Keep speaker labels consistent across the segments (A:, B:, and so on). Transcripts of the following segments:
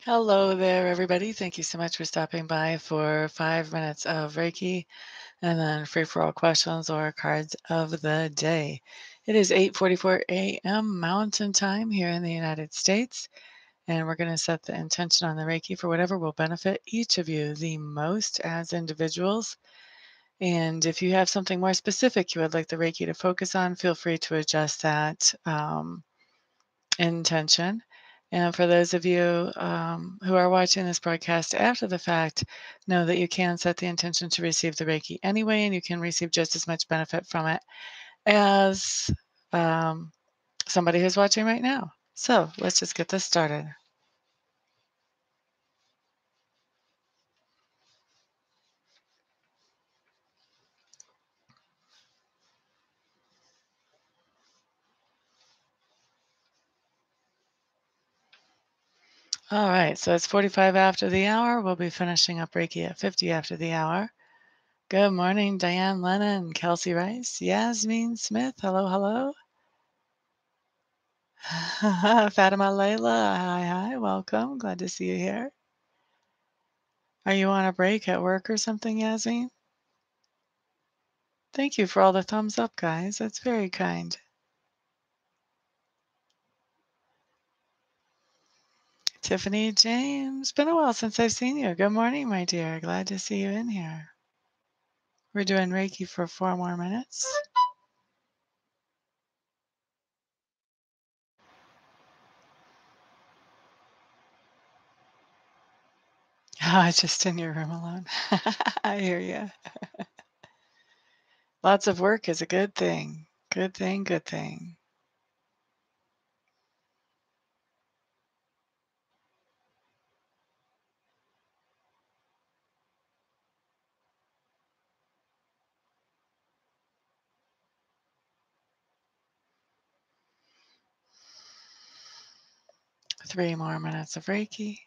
A: Hello there, everybody. Thank you so much for stopping by for 5 minutes of Reiki and then free for all questions or cards of the day. It is 8:44 a.m. Mountain Time here in the United States, and we're going to set the intention on the Reiki for whatever will benefit each of you the most as individuals. And if you have something more specific you would like the Reiki to focus on, feel free to adjust that. Intention. And for those of you who are watching this broadcast after the fact, know that you can set the intention to receive the Reiki anyway, and you can receive just as much benefit from it as um, somebody who's watching right now. So let's just get this started. All right, so it's 45 after the hour. We'll be finishing up Reiki at 50 after the hour. Good morning, Diane Lennon, Kelsey Rice, Yasmin Smith. Hello, hello. Fatima Layla, hi, welcome. Glad to see you here. Are you on a break at work or something, Yasmin? Thank you for all the thumbs up, guys. That's very kind. Tiffany James, been a while since I've seen you. Good morning, my dear. Glad to see you in here. We're doing Reiki for 4 more minutes. Just in your room alone. I hear you. Lots of work is a good thing. Good thing, good thing. Three more minutes of Reiki.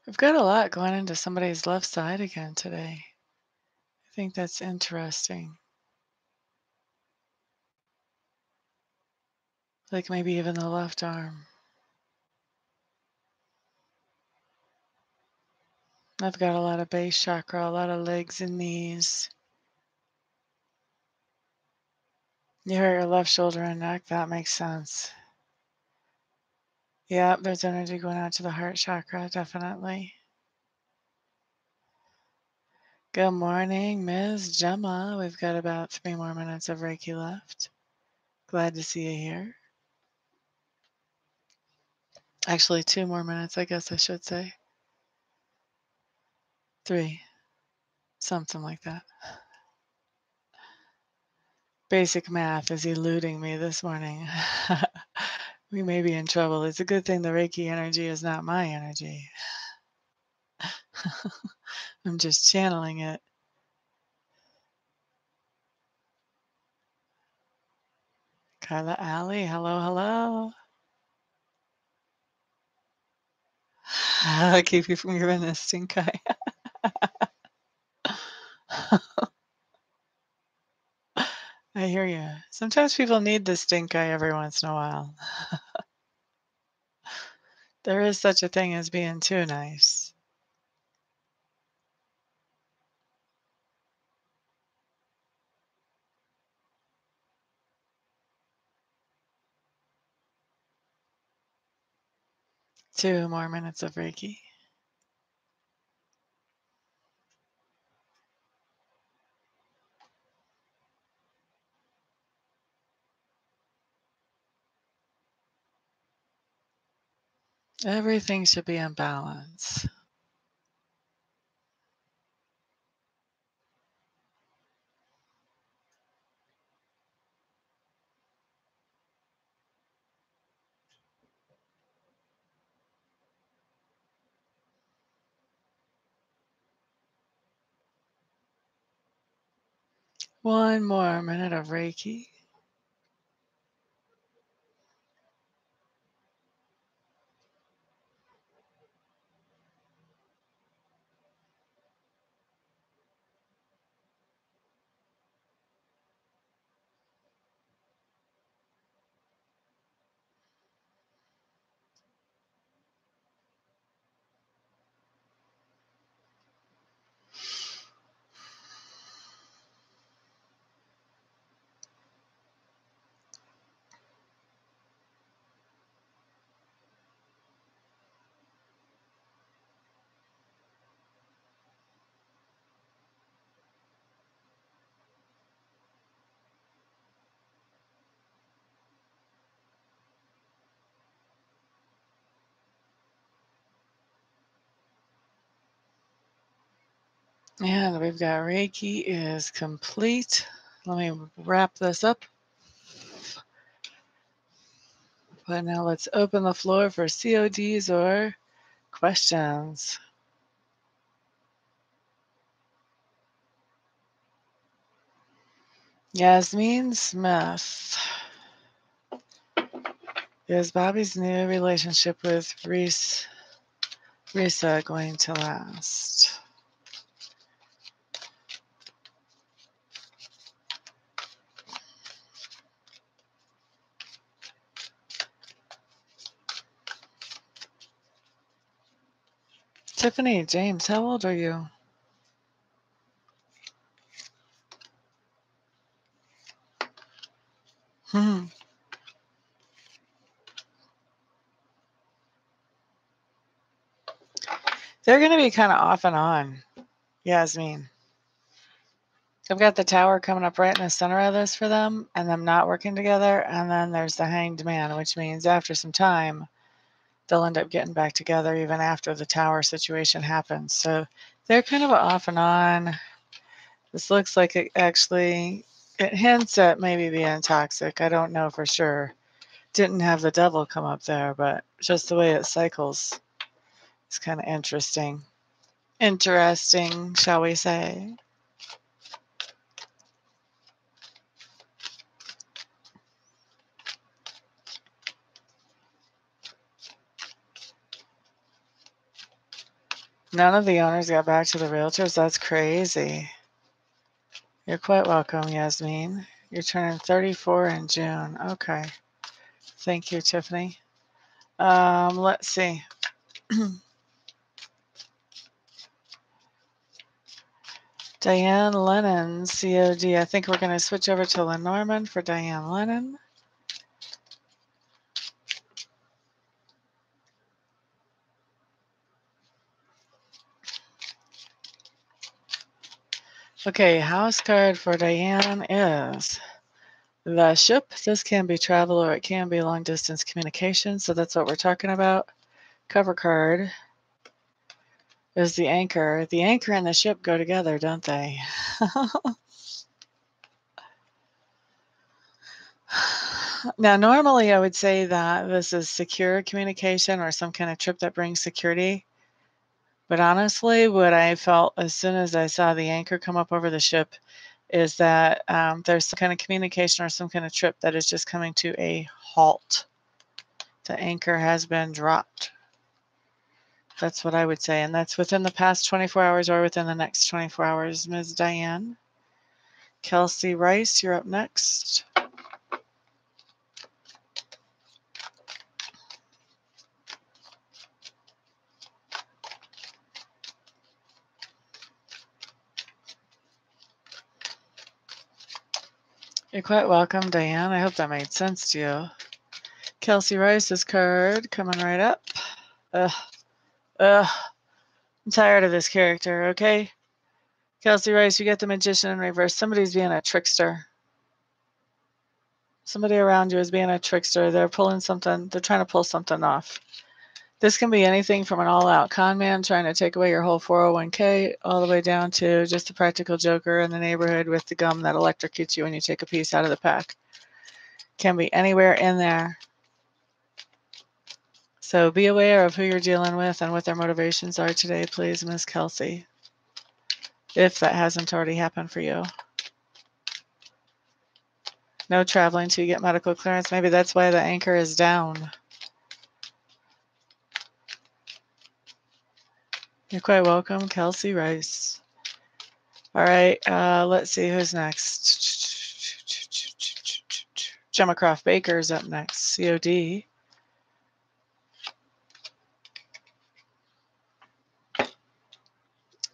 A: We've got a lot going into somebody's left side again today. I think that's interesting. Like maybe even the left arm. I've got a lot of base chakra, a lot of legs and knees. You hurt your left shoulder and neck. That makes sense. Yeah, there's energy going out to the heart chakra, definitely. Good morning, Ms. Gemma. We've got about 3 more minutes of Reiki left. Glad to see you here. Actually, 2 more minutes, I guess I should say. 3, something like that. Basic math is eluding me this morning. We may be in trouble. It's a good thing the Reiki energy is not my energy. I'm just channeling it. Carla Alley, hello, hello. I'll keep you from giving this stink eye. I hear you. Sometimes people need the stink eye every once in a while. There is such a thing as being too nice. Two more minutes of Reiki. Everything should be in balance. One more minute of Reiki. And we've got Reiki is complete. Let me wrap this up. But now let's open the floor for CODs or questions. Yasmin Smith. Is Bobby's new relationship with Risa going to last? Tiffany, James, how old are you? They're going to be kind of off and on, Yasmin. I've got the tower coming up right in the center of this for them, and them not working together, and then there's the hanged man, which means after some time, they'll end up getting back together even after the tower situation happens. So they're kind of off and on. This looks like it hints at maybe being toxic. I don't know for sure. Didn't have the devil come up there, but just the way it cycles is kind of interesting. Interesting, shall we say. None of the owners got back to the realtors. That's crazy. You're quite welcome, Yasmin. You're turning 34 in June. Okay. Thank you, Tiffany. Let's see. Diane Lennon, COD. I think we're going to switch over to Lenormand for Diane Lennon. Okay, house card for Diane is the ship. This can be travel or it can be long distance communication. So that's what we're talking about. Cover card is the anchor. The anchor and the ship go together, don't they? Now, normally I would say that this is secure communication or some kind of trip that brings security. But honestly, what I felt as soon as I saw the anchor come up over the ship is that there's some kind of communication or some kind of trip that is just coming to a halt. The anchor has been dropped. That's what I would say. And that's within the past 24 hours or within the next 24 hours. Ms. Diane. Kelsey Rice, you're up next. You're quite welcome, Diane. I hope that made sense to you. Kelsey Rice's card coming right up. Ugh. I'm tired of this character, okay? Kelsey Rice, you get the Magician in reverse. Somebody's being a trickster. Somebody around you is being a trickster. They're pulling something. They're trying to pull something off. This can be anything from an all-out con man trying to take away your whole 401k all the way down to just a practical joker in the neighborhood with the gum that electrocutes you when you take a piece out of the pack. Can be anywhere in there. So be aware of who you're dealing with and what their motivations are today, please, Miss Kelsey, if that hasn't already happened for you. No traveling till you get medical clearance. Maybe that's why the anchor is down. You're quite welcome, Kelsey Rice. All right, let's see who's next. Gemma Croft Baker's up next. COD.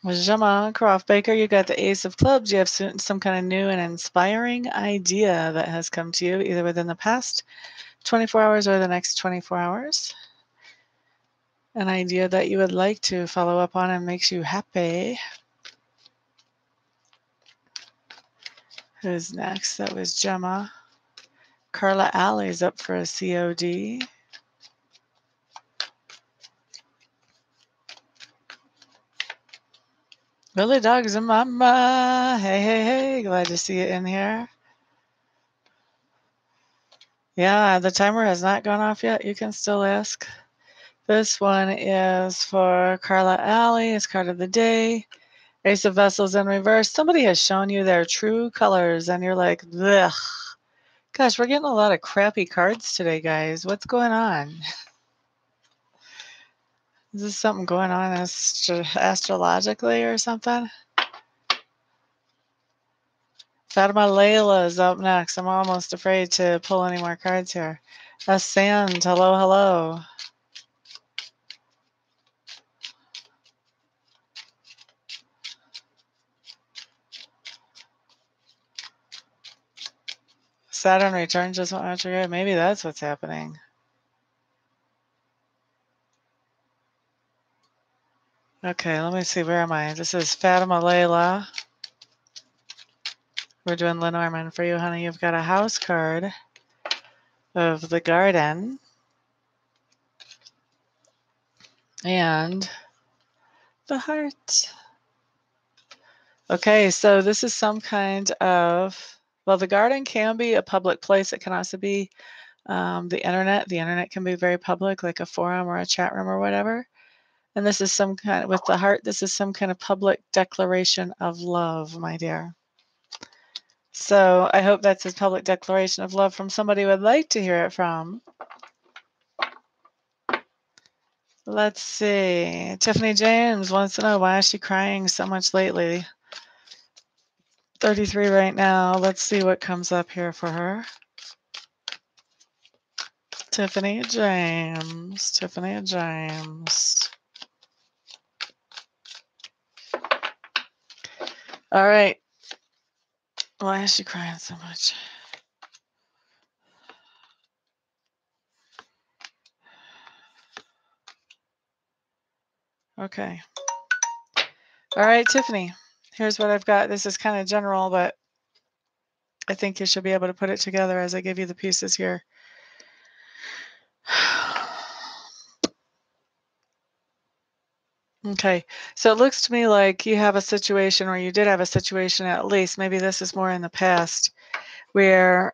A: Gemma Croft Baker, you got the Ace of Clubs. You have some kind of new and inspiring idea that has come to you either within the past 24 hours or the next 24 hours. An idea that you would like to follow up on and makes you happy. Who's next? That was Gemma. Carla Alley's up for a COD. Billy Dogs and Mama. Hey, hey, hey. Glad to see you in here. Yeah, the timer has not gone off yet. You can still ask. This one is for Carla Alley. It's card of the day. Ace of Vessels in reverse. Somebody has shown you their true colors, and you're like, ugh. Gosh, we're getting a lot of crappy cards today, guys. What's going on? Is this something going on astrologically or something? Fatima Layla is up next. I'm almost afraid to pull any more cards here. Sand, hello, hello. Saturn return just went retrograde. Maybe that's what's happening. Okay, let me see. Where am I? This is Fatima Layla. We're doing Lenormand for you, honey. You've got a house card of the garden. And the heart. Okay, so this is some kind of, well, the garden can be a public place. It can also be the internet. The internet can be very public, like a forum or a chat room or whatever. And this is some kind of, with the heart, this is some kind of public declaration of love, my dear. So I hope that's a public declaration of love from somebody who would like to hear it from. Let's see. Tiffany James wants to know, why is she crying so much lately? 33 right now. Let's see what comes up here for her. Tiffany James. Tiffany James. All right. Why is she crying so much? Okay. All right, Tiffany. Here's what I've got. This is kind of general, but I think you should be able to put it together as I give you the pieces here. Okay, so it looks to me like you have a situation, or you did have a situation at least, maybe this is more in the past, where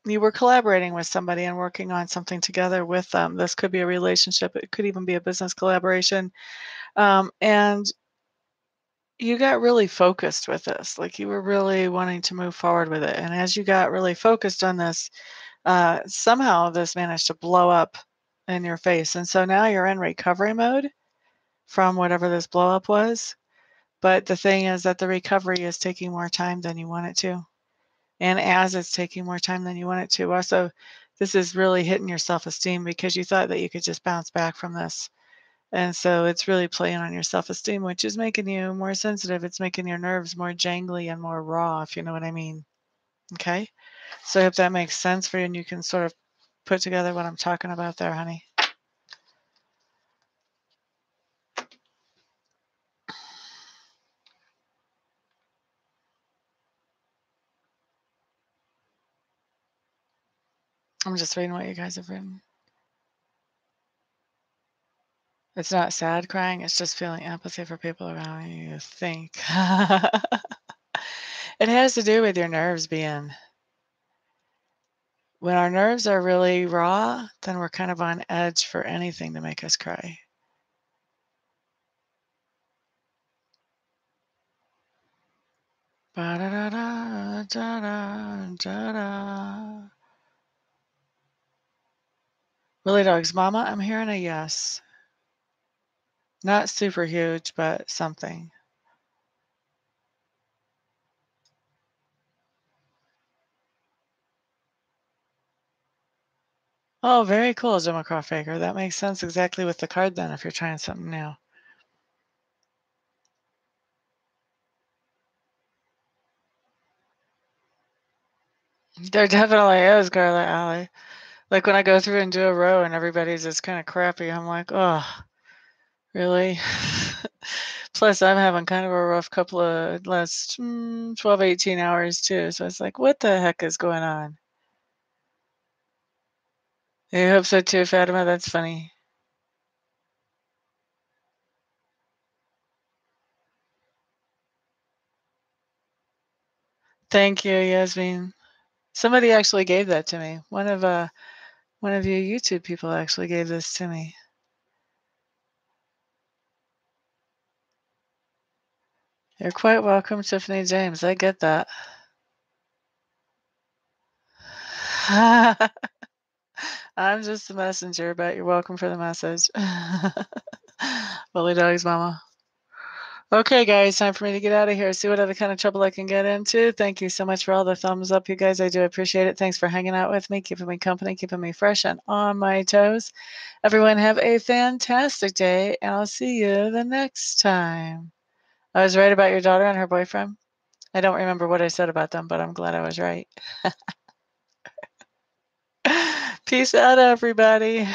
A: you were collaborating with somebody and working on something together with them. This could be a relationship. It could even be a business collaboration. And you got really focused with this. Like, you were really wanting to move forward with it. And as you got really focused on this, somehow this managed to blow up in your face. And so now you're in recovery mode from whatever this blow up was. But the thing is that the recovery is taking more time than you want it to. And as it's taking more time than you want it to, also, this is really hitting your self-esteem because you thought that you could just bounce back from this. And so it's really playing on your self-esteem, which is making you more sensitive. It's making your nerves more jangly and more raw, if you know what I mean. Okay? So I hope that makes sense for you and you can sort of put together what I'm talking about there, honey. I'm just reading what you guys have written. It's not sad crying, it's just feeling empathy for people around you, you think. It has to do with your nerves being, when our nerves are really raw, then we're kind of on edge for anything to make us cry. Ba-da-da-da-da-da-da. Willie Dogs, Mama, I'm hearing a yes. Not super huge, but something. Oh, very cool, Jim Faker. That makes sense exactly with the card then if you're trying something new. There definitely is, Carla Alley. Like when I go through and do a row and everybody's just kind of crappy, I'm like, oh, really? Plus, I'm having kind of a rough couple of last 12, 18 hours too. So it's like, what the heck is going on? I hope so too, Fatima. That's funny. Thank you, Yasmin. Somebody actually gave that to me. One of you YouTube people actually gave this to me. You're quite welcome, Tiffany James. I get that. I'm just a messenger, but you're welcome for the message. Bully dog's mama. Okay, guys, time for me to get out of here. See what other kind of trouble I can get into. Thank you so much for all the thumbs up, you guys. I do appreciate it. Thanks for hanging out with me, keeping me company, keeping me fresh and on my toes. Everyone have a fantastic day, and I'll see you the next time. I was right about your daughter and her boyfriend. I don't remember what I said about them, but I'm glad I was right. Peace out, everybody.